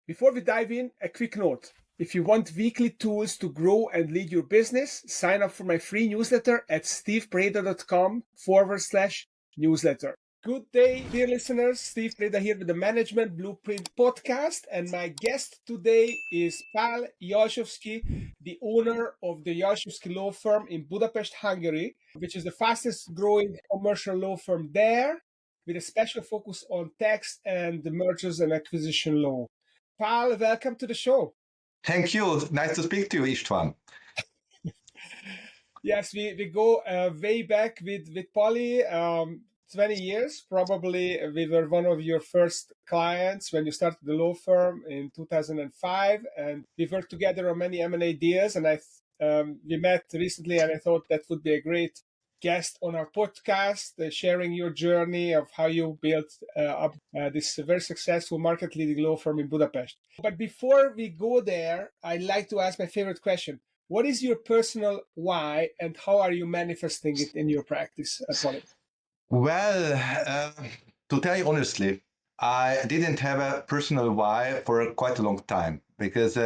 Before we dive in, a quick note. If you want weekly tools to grow and lead your business, sign up for my free newsletter at stevepreda.com/newsletter. Good day, dear listeners. Steve Preda here with the Management Blueprint podcast. And my guest today is Pál Jalsovszky, the owner of the Jalsovszky Law Firm in Budapest, Hungary, which is the fastest growing commercial law firm there, with a special focus on tax and the mergers and acquisition law. Pál, welcome to the show. Thank you. Nice to speak to you, István. Yes, we go way back with Pali, 20 years. Probably we were one of your first clients when you started the law firm in 2005, and we worked together on many M&A deals. And we met recently, and I thought that would be a great guest on our podcast, sharing your journey of how you built up this very successful market-leading law firm in Budapest. But before we go there, I'd like to ask my favorite question. What is your personal why, and how are you manifesting it in your practice, Polly? Well, to tell you honestly, I didn't have a personal why for quite a long time because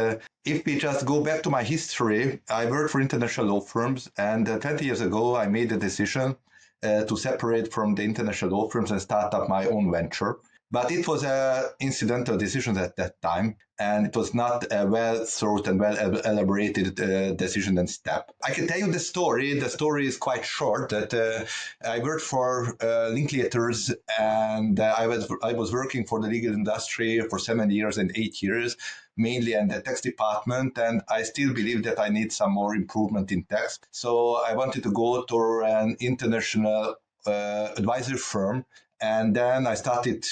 if we just go back to my history, I worked for international law firms, and 20 years ago, I made a decision to separate from the international law firms and start up my own venture. But it was an incidental decision at that time, and it was not a well thought and well elaborated decision and step. I can tell you the story. The story is quite short. That I worked for Linklaters, and I was working for the legal industry for 7 years and 8 years, mainly in the tax department, and I still believe that I need some more improvement in tax. So I wanted to go to an international advisory firm. And then I started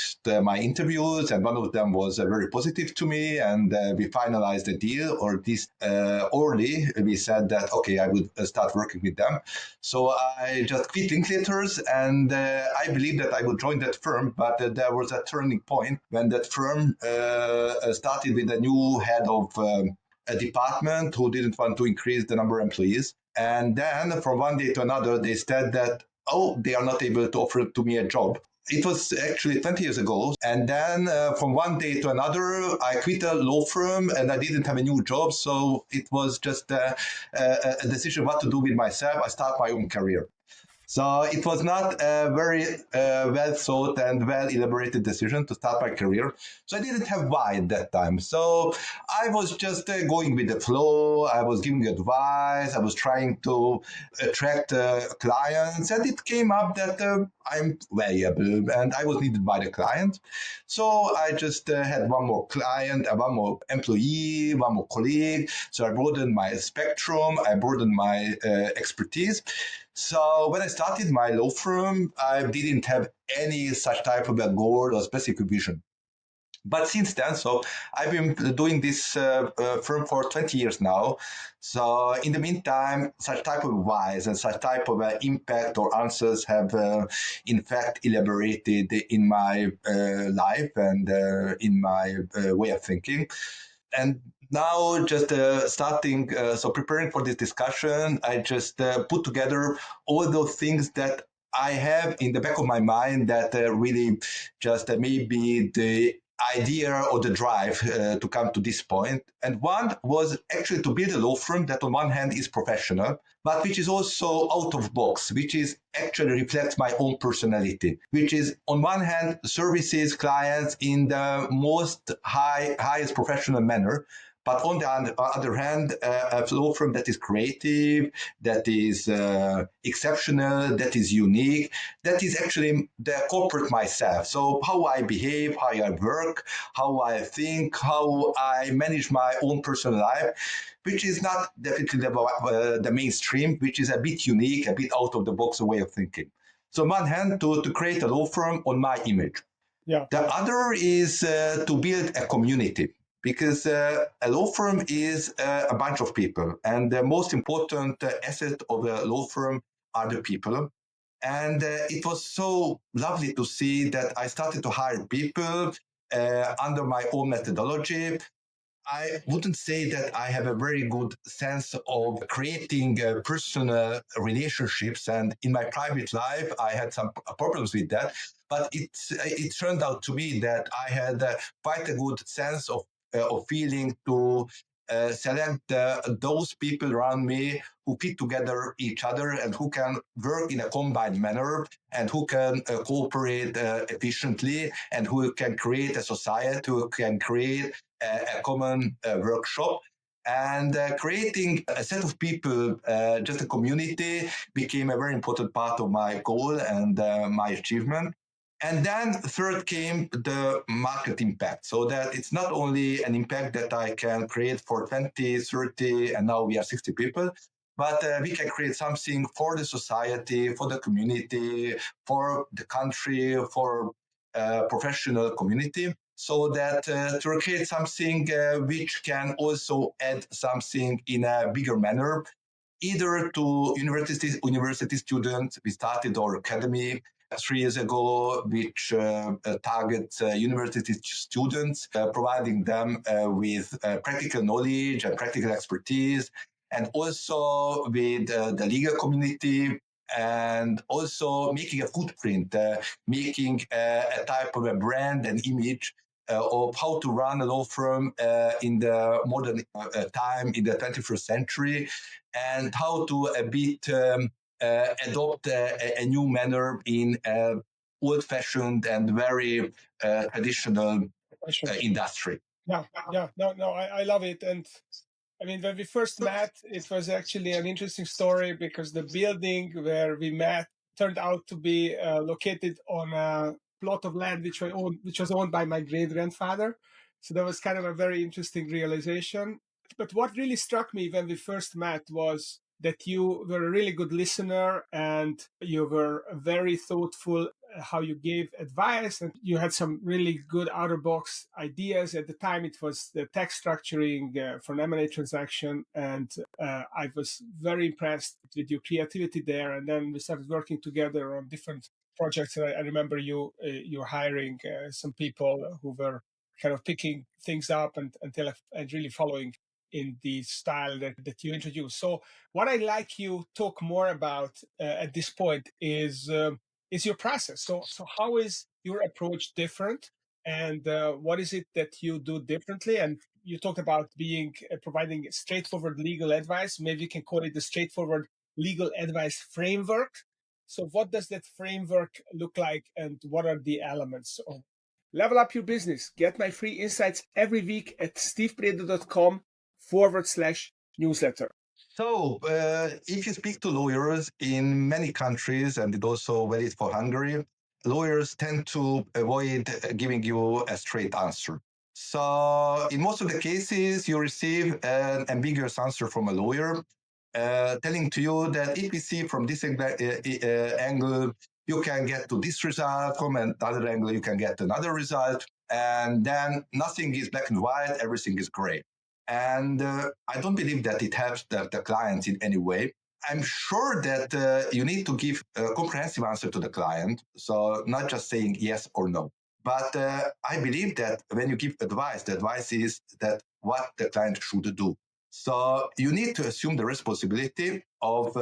my interviews, and one of them was very positive to me, and we finalized the deal, or this early, we said that, okay, I would start working with them. So I just quit Linklaters, and I believed that I would join that firm, but there was a turning point when that firm started with a new head of a department who didn't want to increase the number of employees. And then from one day to another, they said that, oh, they are not able to offer to me a job. It was actually 20 years ago. And then from one day to another, I quit a law firm and I didn't have a new job. So it was just a decision what to do with myself. I start my own career. So it was not a very well thought and well elaborated decision to start my career. So I didn't have why at that time. So I was just going with the flow. I was giving advice. I was trying to attract clients. And it came up that I'm valuable and I was needed by the client. So I just had one more client, one more employee, one more colleague. So I broadened my spectrum. I broadened my expertise. So when I started my law firm, I didn't have any such type of a goal or specific vision. But since then, so I've been doing this firm for 20 years now. So in the meantime, such type of whys and such type of impact or answers have, in fact, elaborated in my life and in my way of thinking. And now just starting, so preparing for this discussion, I just put together all those things that I have in the back of my mind that really just maybe the idea or the drive to come to this point. And one was actually to build a law firm that on one hand is professional, but which is also out of box, which is actually reflects my own personality, which is on one hand services clients in the most highest professional manner. But on the other hand, a law firm that is creative, that is exceptional, that is unique, that is actually the corporate myself. So how I behave, how I work, how I think, how I manage my own personal life, which is not definitely the mainstream, which is a bit unique, a bit out of the box way of thinking. So on one hand, to create a law firm on my image. Yeah. The other is to build a community. Because a law firm is a bunch of people, and the most important asset of a law firm are the people. And it was so lovely to see that I started to hire people under my own methodology. I wouldn't say that I have a very good sense of creating personal relationships. And in my private life, I had some problems with that. But it turned out to be that I had quite a good sense of of feeling to select those people around me who fit together each other and who can work in a combined manner and who can cooperate efficiently and who can create a society, who can create a common workshop. And creating a set of people, just a community, became a very important part of my goal and my achievement. And then third came the market impact. So that it's not only an impact that I can create for 20, 30, and now we are 60 people, but we can create something for the society, for the community, for the country, for professional community. So that to create something which can also add something in a bigger manner, either to university students. We started our academy 3 years ago, which targets university students, providing them with practical knowledge and practical expertise, and also with the legal community, and also making a footprint, making a type of a brand and image of how to run a law firm in the modern time, in the 21st century, and how to a bit adopt a new manner in old-fashioned and very traditional industry. Yeah, yeah, no, I love it. And I mean, when we first met, it was actually an interesting story because the building where we met turned out to be located on a plot of land which was owned by my great grandfather. So that was kind of a very interesting realization. But what really struck me when we first met was that you were a really good listener and you were very thoughtful how you gave advice, and you had some really good out of box ideas. At the time it was the tax structuring for an M&A transaction, and I was very impressed with your creativity there. And then we started working together on different projects. And I remember you hiring some people who were kind of picking things up and really following in the style that you introduced. So what I'd like you talk more about at this point is your process. So how is your approach different, and what is it that you do differently? And you talked about being providing straightforward legal advice. Maybe you can call it the straightforward legal advice framework. So what does that framework look like, and what are the elements? So level up your business. Get my free insights every week at stevepredo.com/newsletter. So, if you speak to lawyers in many countries, and it also valid for Hungary, lawyers tend to avoid giving you a straight answer. So, in most of the cases, you receive an ambiguous answer from a lawyer telling to you that if you see from this angle, you can get to this result, from another angle, you can get another result, and then nothing is black and white, everything is gray. And I don't believe that it helps the client in any way. I'm sure that you need to give a comprehensive answer to the client, so not just saying yes or no. But I believe that when you give advice, the advice is that what the client should do. So you need to assume the responsibility of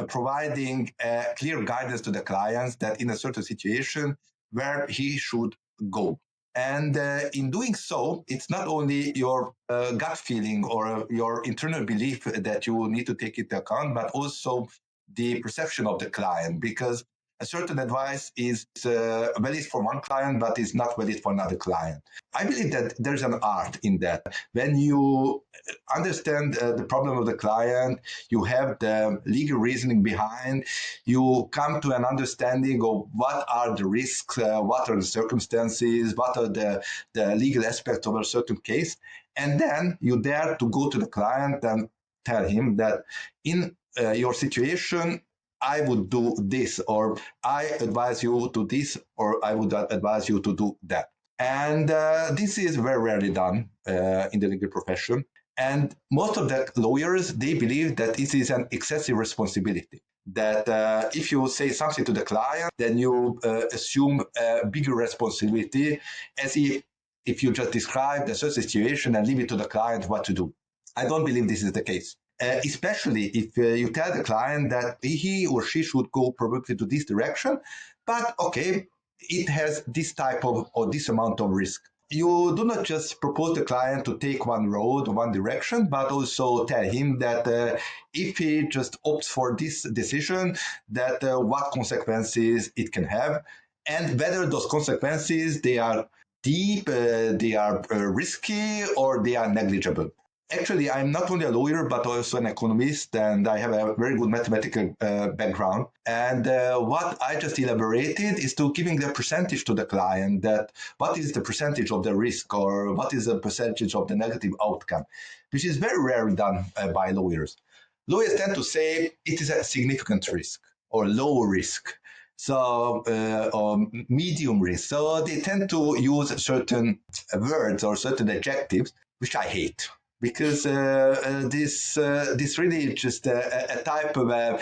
providing clear guidance to the clients that in a certain situation where he should go. And in doing so, it's not only your gut feeling or your internal belief that you will need to take into account, but also the perception of the client, because a certain advice is valid for one client, but is not valid for another client. I believe that there's an art in that. When you understand the problem of the client, you have the legal reasoning behind, you come to an understanding of what are the risks, what are the circumstances, what are the legal aspects of a certain case. And then you dare to go to the client and tell him that in your situation, I would do this, or I advise you to this, or I would advise you to do that. And this is very rarely done in the legal profession. And most of the lawyers, they believe that this is an excessive responsibility. That if you say something to the client, then you assume a bigger responsibility, as if you just describe the certain situation and leave it to the client what to do. I don't believe this is the case. Especially if you tell the client that he or she should go probably to this direction, but okay, it has this type of or this amount of risk. you do not just propose the client to take one road or one direction, but also tell him that if he just opts for this decision, that what consequences it can have, and whether those consequences they are deep, they are risky, or they are negligible. Actually, I'm not only a lawyer, but also an economist, and I have a very good mathematical background. And what I just elaborated is to giving the percentage to the client that what is the percentage of the risk or what is the percentage of the negative outcome, which is very rarely done by lawyers. Lawyers tend to say it is a significant risk or low risk. So, or medium risk. So they tend to use certain words or certain adjectives, which I hate because this really is just a type of a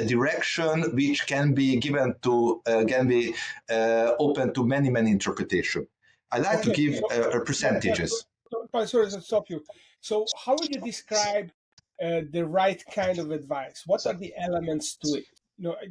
direction which can be given to can be open to many interpretations. I like to Okay, give so percentages. sorry to stop you. So, how would you describe the right kind of advice? What are the elements to it?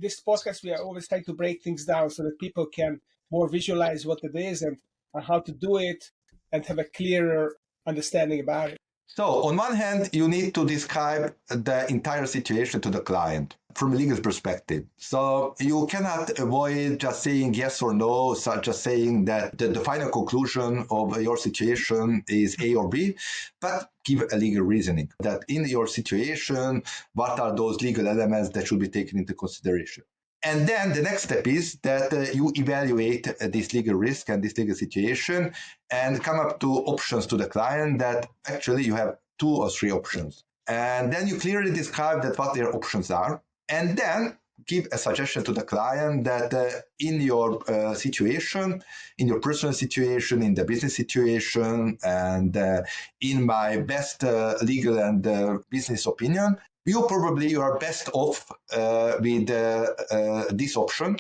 This podcast we are always trying to break things down so that people can more visualize what it is and how to do it and have a clearer understanding about it. So, on one hand, you need to describe the entire situation to the client from a legal perspective. So, you cannot avoid just saying yes or no, such as saying that the final conclusion of your situation is A or B, but give a legal reasoning that in your situation, what are those legal elements that should be taken into consideration. And then the next step is that you evaluate this legal risk and this legal situation and come up to options to the client that actually you have 2 or 3 options. And then you clearly describe that what their options are. And then give a suggestion to the client that in your situation, in your personal situation, in the business situation, and in my best legal and business opinion, you are best off with this option.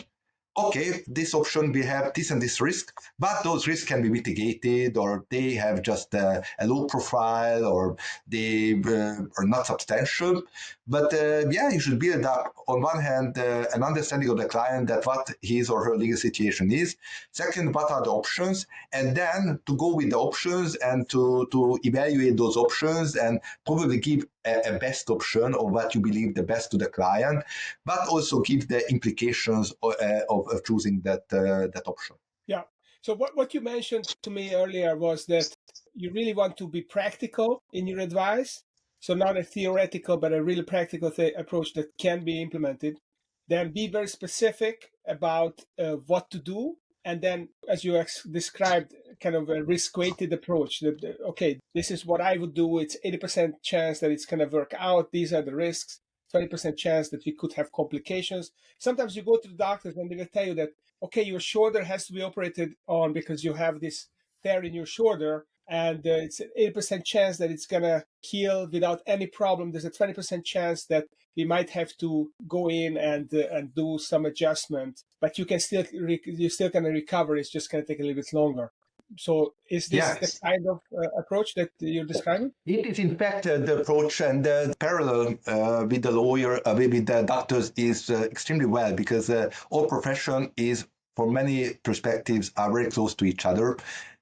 Okay, this option we have this and this risk, but those risks can be mitigated, or they have just a low profile, or they are not substantial. But yeah, you should build up on one hand an understanding of the client that what his or her legal situation is. Second, what are the options, and then to go with the options and to evaluate those options and probably give a best option of what you believe the best to the client, but also give the implications of choosing that option. Yeah. So what you mentioned to me earlier was that you really want to be practical in your advice. So not a theoretical, but a really practical approach that can be implemented. Then be very specific about what to do. And then, as you described, kind of a risk-weighted approach. That okay, this is what I would do. It's 80% chance that it's going to work out. These are the risks. 20% chance that we could have complications. Sometimes you go to the doctors and they will tell you that okay, your shoulder has to be operated on because you have this tear in your shoulder, and it's an 80% chance that it's going to heal without any problem. There's a 20% chance that we might have to go in and do some adjustment, but you can still you're still going to recover. It's just going to take a little bit longer. So, is this the Yes. kind of approach that you're describing? It is in fact the approach, and the parallel with the lawyer, with the doctors is extremely well, because all profession is, from many perspectives, are very close to each other.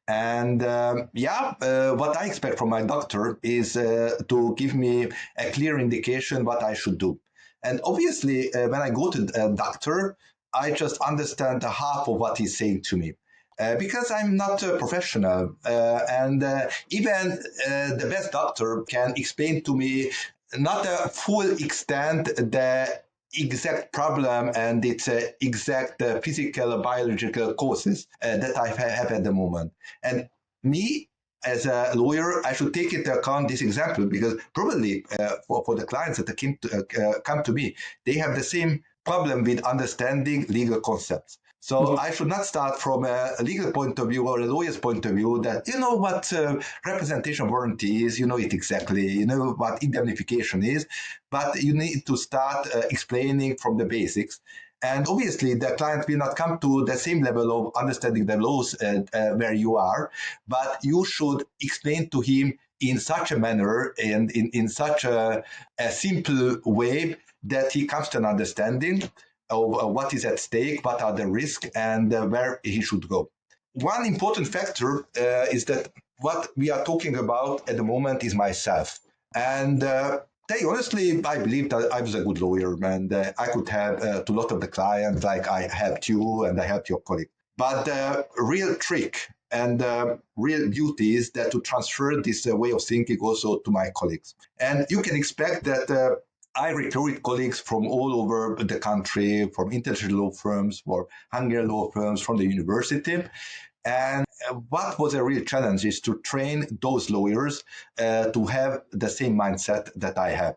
And what I expect from my doctor is to give me a clear indication what I should do. And obviously, when I go to a doctor, I just understand the half of what he's saying to me. Because I'm not a professional, and even the best doctor can explain to me not a full extent the exact problem and its exact physical biological causes that I have at the moment. And me, as a lawyer, I should take into account this example, because probably for the clients that come to me, they have the same problem with understanding legal concepts. So Mhm. I should not start from a legal point of view or a lawyer's point of view that you know what representation warranty is, you know it exactly, you know what indemnification is, but you need to start explaining from the basics. And obviously, the client will not come to the same level of understanding the laws where you are, but you should explain to him in such a manner and in such a simple way that he comes to an understanding of what is at stake, what are the risks, and where he should go. one important factor is that what we are talking about at the moment is myself. And tell you honestly, I believe that I was a good lawyer and I could help to a lot of the clients like I helped you and I helped your colleague. But the real trick and real beauty is that to transfer this way of thinking also to my colleagues. And you can expect that I recruit colleagues from all over the country, from international law firms, from Hungarian law firms, from the university. And what was a real challenge is to train those lawyers to have the same mindset that I have.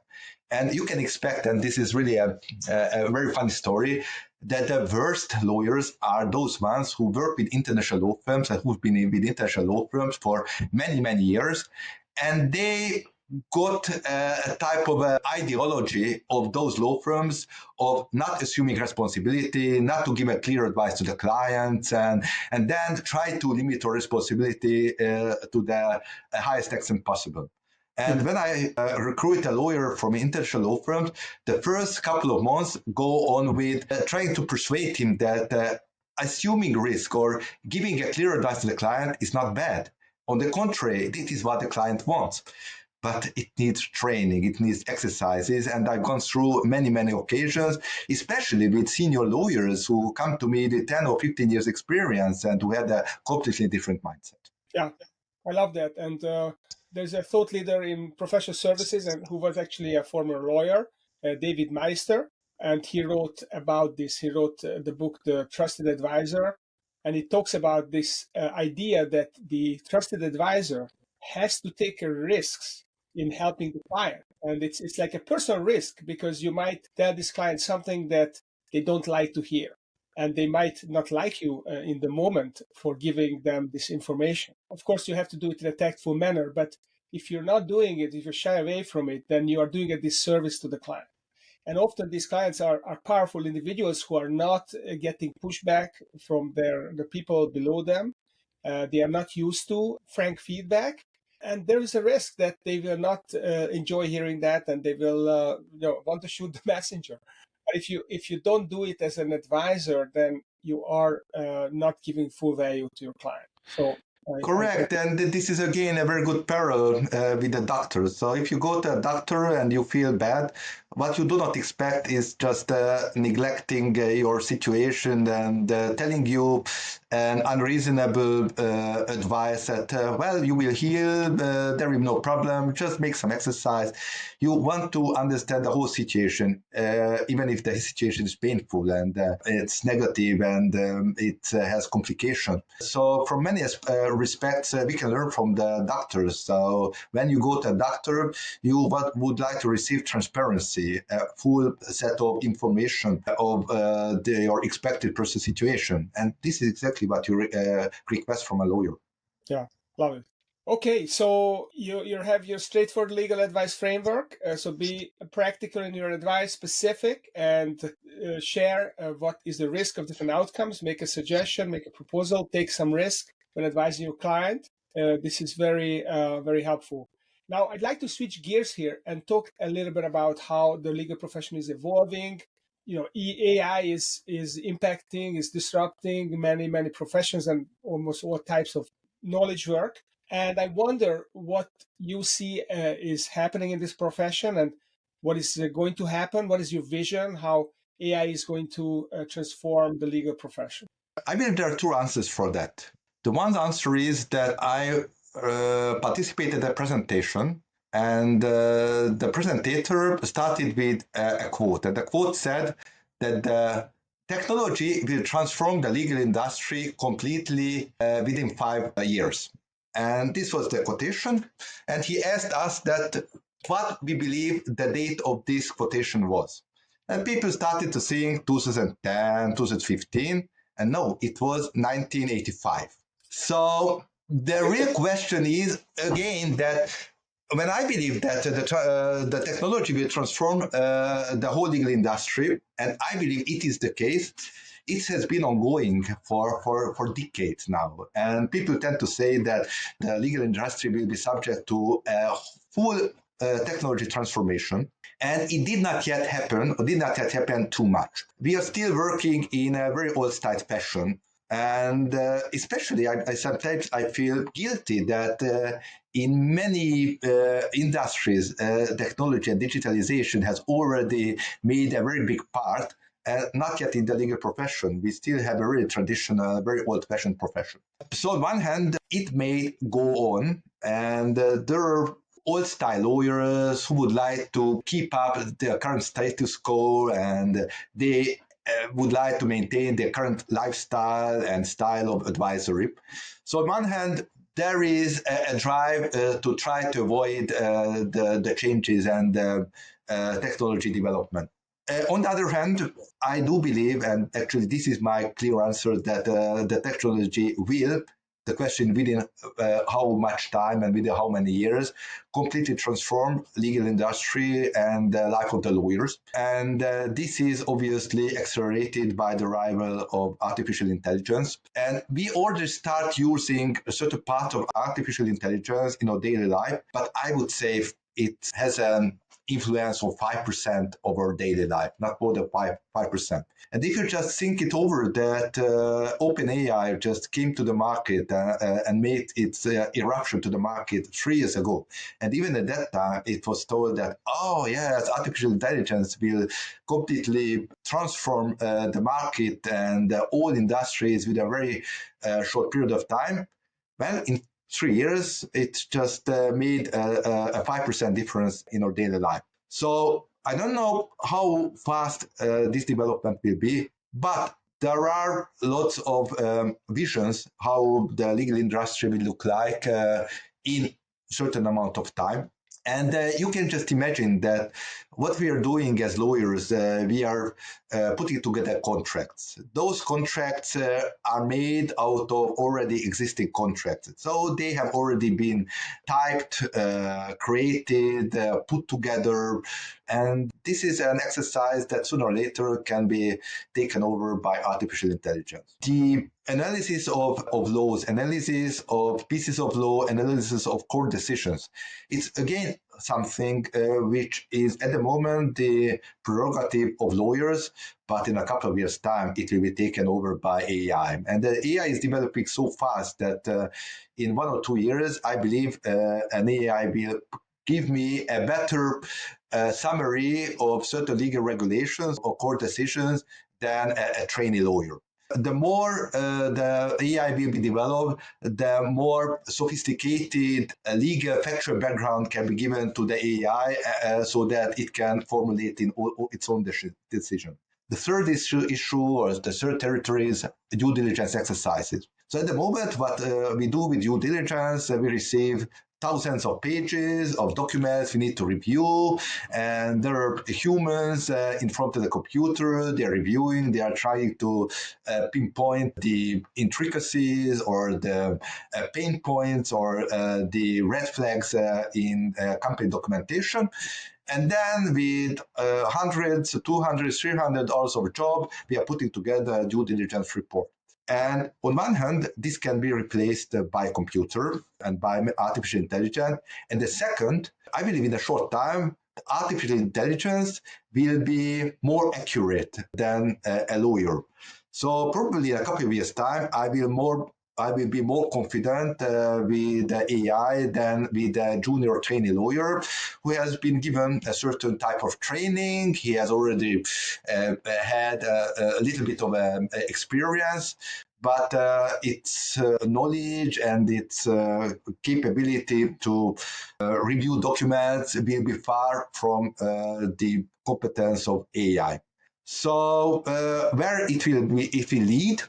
And you can expect, and this is really a very funny story, that the worst lawyers are those ones who work with international law firms and who've been with international law firms for many, many years. And they got a type of ideology of those law firms of not assuming responsibility, not to give a clear advice to the clients, and then try to limit our responsibility to the highest extent possible. And when I recruit a lawyer from international law firms, the first couple of months go on with trying to persuade him that assuming risk or giving a clear advice to the client is not bad. On the contrary, this is what the client wants. But it needs training, it needs exercises. And I've gone through many, many occasions, especially with senior lawyers who come to me with 10 or 15 years experience and who had a completely different mindset. Yeah, I love that. And there's a thought leader in professional services and who was actually a former lawyer, David Meister. And he wrote about this. He wrote the book, The Trusted Advisor. And he talks about this idea that the trusted advisor has to take risks in helping the client. And it's like a personal risk because you might tell this client something that they don't like to hear. And they might not like you in the moment for giving them this information. Of course, you have to do it in a tactful manner. But if you're not doing it, if you shy away from it, then you are doing a disservice to the client. And often these clients are powerful individuals who are not getting pushback from the people below them. They are not used to frank feedback. And there is a risk that they will not enjoy hearing that, and they will want to shoot the messenger. But if you don't do it as an advisor, then you are not giving full value to your client. So correct, and this is again a very good parallel with the doctor. So if you go to a doctor and you feel bad, what you do not expect is just neglecting your situation and telling you an unreasonable advice that, well, you will heal, there will be no problem, just make some exercise. You want to understand the whole situation, even if the situation is painful and it's negative and it has complications. So from many respects, we can learn from the doctors. So when you go to a doctor, you would like to receive transparency, a full set of information of your expected person situation. And this is exactly what you request from a lawyer. Yeah, love it. Okay, so you have your straightforward legal advice framework. So be practical in your advice, specific, and share what is the risk of different outcomes. Make a suggestion, make a proposal, take some risk when advising your client. This is very, very helpful. Now, I'd like to switch gears here and talk a little bit about how the legal profession is evolving. AI is impacting, is disrupting many professions and almost all types of knowledge work. And I wonder what you see is happening in this profession and what is going to happen. What is your vision? How AI is going to transform the legal profession? I believe there are two answers for that. The one answer is that I participated in a presentation, and the presentator started with a quote. And the quote said that the technology will transform the legal industry completely within 5 years. And this was the quotation. And he asked us that what we believe the date of this quotation was. And people started to think 2010, 2015. And no, it was 1985. So the real question is, again, that when I believe that the technology will transform the whole legal industry, and I believe it is the case, it has been ongoing for decades now. And people tend to say that the legal industry will be subject to a full technology transformation. And it did not yet happen, or did not yet happen too much. We are still working in a very old-style fashion. And especially, I sometimes I feel guilty that in many industries, technology and digitalization has already made a very big part. Not yet in the legal profession. We still have a really traditional, very old-fashioned profession. So on one hand, it may go on, and there are old-style lawyers who would like to keep up the current status quo, and they would like to maintain their current lifestyle and style of advisory. So on one hand, there is a drive to try to avoid the changes and technology development. On the other hand, I do believe, and actually this is my clear answer, that the technology will, the question within how much time and within how many years, completely transform legal industry and the life of the lawyers. And this is obviously accelerated by the arrival of artificial intelligence. And we already start using a certain part of artificial intelligence in our daily life, but I would say it has an influence of 5% of our daily life, not more than 5%. And if you just think it over, that OpenAI just came to the market and made its eruption to the market 3 years ago. And even at that time, it was told that, oh, yes, artificial intelligence will completely transform the market and all industries with a very short period of time. Well, in 3 years, it just made a 5% difference in our daily life. So I don't know how fast this development will be, but there are lots of visions how the legal industry will look like in a certain amount of time. And you can just imagine that what we are doing as lawyers, we are putting together contracts. Those contracts are made out of already existing contracts. So they have already been typed, created, put together. And this is an exercise that sooner or later can be taken over by artificial intelligence. The analysis of laws, analysis of pieces of law, analysis of court decisions, it's again something which is at the moment the prerogative of lawyers, but in a couple of years' time, it will be taken over by AI. And the AI is developing so fast that in 1 or 2 years, I believe an AI will give me a better summary of certain legal regulations or court decisions than a trainee lawyer. The more the AI will be developed, the more sophisticated legal factual background can be given to the AI so that it can formulate its own decision. The third issue or the third territory is due diligence exercises. So at the moment, what we do with due diligence, we receive thousands of pages of documents we need to review, and there are humans in front of the computer. They are reviewing, they are trying to pinpoint the intricacies or the pain points or the red flags in company documentation. And then with hundreds, 200, 300 hours of job, we are putting together a due diligence report. And on one hand, this can be replaced by computer and by artificial intelligence. And the second, I believe in a short time, artificial intelligence will be more accurate than a lawyer. So probably in a couple of years' time, I will be more confident with the AI than with a junior trainee lawyer who has been given a certain type of training. He has already had a little bit of experience, but its knowledge and its capability to review documents will be far from the competence of AI. So where it will lead?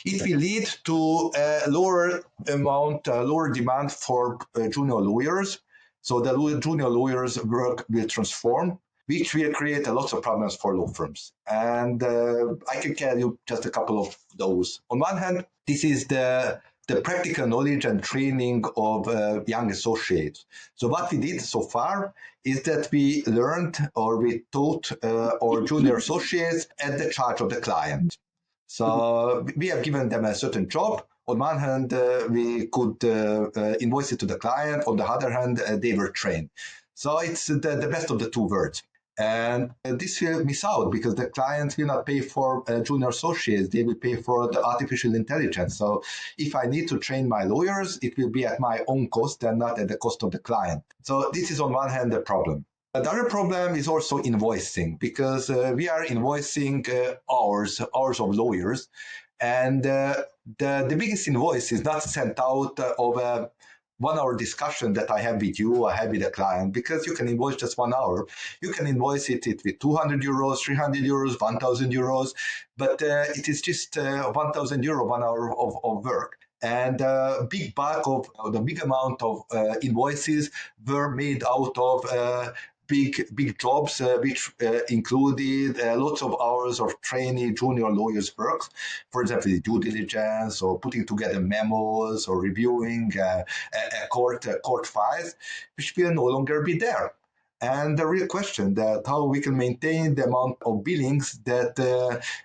It will lead to a lower demand for junior lawyers. So the junior lawyers' work will transform, which will create a lot of problems for law firms. And I can tell you just a couple of those. On one hand, this is the practical knowledge and training of young associates. So what we did so far is that we learned or we taught our junior associates at the charge of the client. So we have given them a certain job. On one hand, we could invoice it to the client. On the other hand, they were trained. So it's the best of the two worlds. And this will miss out because the clients will not pay for junior associates, they will pay for the artificial intelligence. So if I need to train my lawyers, it will be at my own cost and not at the cost of the client. So this is on one hand the problem. The other problem is also invoicing because we are invoicing hours of lawyers, and the biggest invoice is not sent out of a 1 hour discussion that I have with you, I have with a client, because you can invoice just 1 hour. You can invoice it with 200 euros, 300 euros, 1,000 euros, but it is just 1,000 euro 1 hour of work. And big bulk of the big amount of invoices were made out of big jobs, which included lots of hours of trainee junior lawyers' work. For example, due diligence or putting together memos or reviewing court files, which will no longer be there. And the real question that how we can maintain the amount of billings that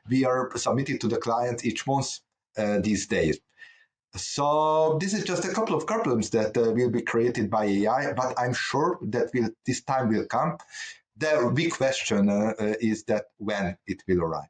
we are submitting to the client each month these days. So this is just a couple of problems that will be created by AI, but I'm sure that this time will come. The big question is that when it will arrive.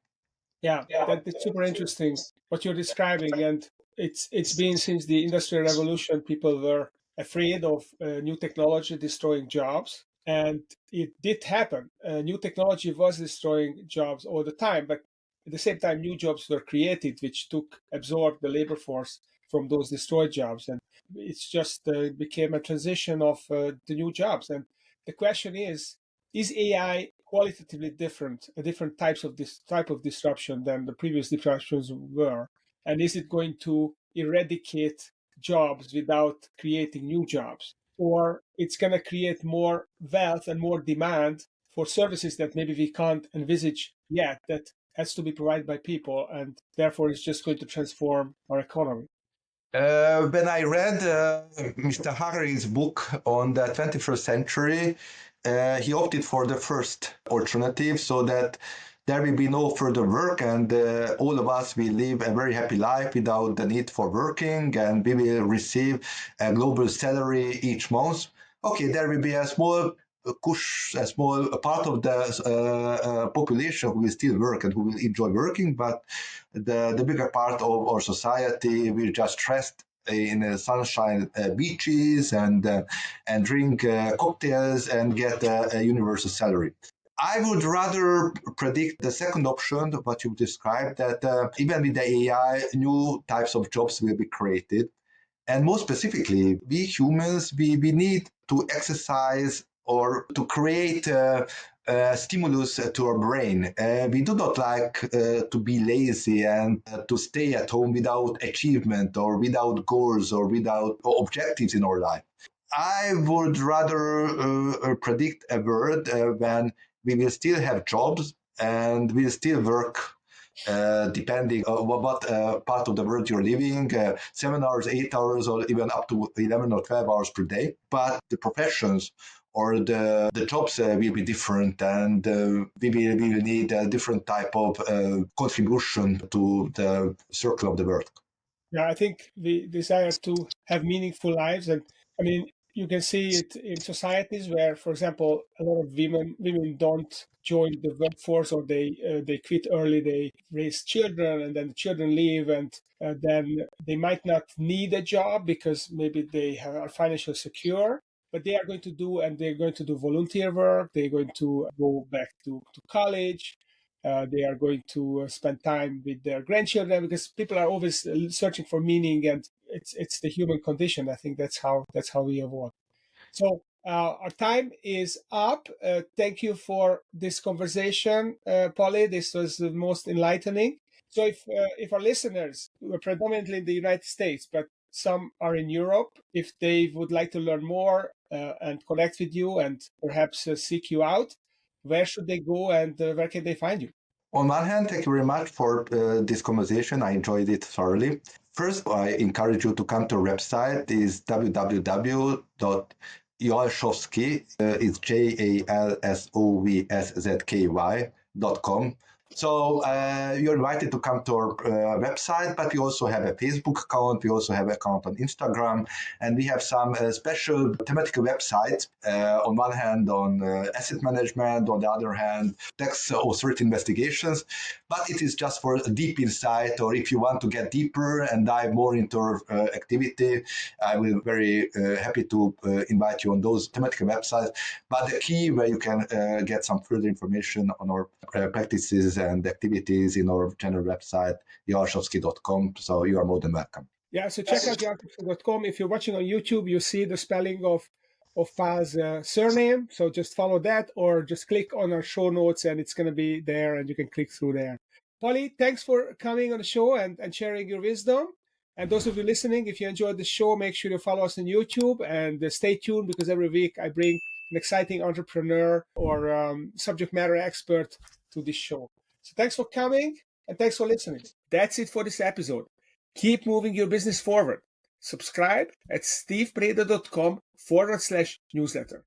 Yeah, that's super interesting what you're describing, and it's been since the Industrial Revolution. People were afraid of new technology destroying jobs, and it did happen. New technology was destroying jobs all the time, but at the same time, new jobs were created, which absorbed the labor force from those destroyed jobs, and it's just became a transition of the new jobs. And the question is AI qualitatively different, different types of this type of disruption than the previous disruptions were? And is it going to eradicate jobs without creating new jobs? Or it's going to create more wealth and more demand for services that maybe we can't envisage yet, that has to be provided by people, and therefore it's just going to transform our economy? When I read Mr. Harari's book on the 21st century, he opted for the first alternative so that there will be no further work and all of us will live a very happy life without the need for working and we will receive a global salary each month. Okay, there will be a small a small part of the population who will still work and who will enjoy working, but the bigger part of our society will just rest in sunshine beaches and drink cocktails and get a universal salary. I would rather predict the second option, what you described, that even with the AI, new types of jobs will be created. And more specifically, we humans, we need to exercise or to create stimulus to our brain. We do not like to be lazy and to stay at home without achievement or without goals or without objectives in our life. I would rather predict a world when we will still have jobs and we'll still work depending on what part of the world you're living, 7 hours, 8 hours, or even up to 11 or 12 hours per day. But the professions or the jobs will be different and we will need a different type of contribution to the circle of the world. Yeah, I think we desire to have meaningful lives, and I mean, you can see it in societies where, for example, a lot of women don't join the workforce, or they quit early. They raise children, and then the children leave, and then they might not need a job because maybe are financially secure. But they are going to do, and they're going to do volunteer work. They're going to go back to college. They are going to spend time with their grandchildren, because people are always searching for meaning, and it's the human condition. I think that's how we evolve. So our time is up. Thank you for this conversation, Polly. This was the most enlightening. So if our listeners who are predominantly in the United States, but some are in Europe, if they would like to learn more and connect with you and perhaps seek you out, where should they go, and where can they find you? On one hand, thank you very much for this conversation. I enjoyed it thoroughly. First, I encourage you to come to our website. Is www.jalsovszky, it's JALSOVSZKY.com. So you're invited to come to our website, but we also have a Facebook account. We also have an account on Instagram, and we have some special thematical websites. On one hand, on asset management, on the other hand, tax authority investigations. But it is just for a deep insight, or if you want to get deeper and dive more into our activity, I will be very happy to invite you on those thematical websites. But the key where you can get some further information on our practices and activities in our general website, jalsovszky.com. So you are more than welcome. Yeah, so check out jalsovszky.com. If you're watching on YouTube, you see the spelling of Pál's surname. So just follow that, or just click on our show notes and it's going to be there and you can click through there. Polly, thanks for coming on the show and sharing your wisdom. And those of you listening, if you enjoyed the show, make sure you follow us on YouTube and stay tuned, because every week I bring an exciting entrepreneur or subject matter expert to this show. So thanks for coming and thanks for listening. That's it for this episode. Keep moving your business forward. Subscribe at stevebreda.com/newsletter.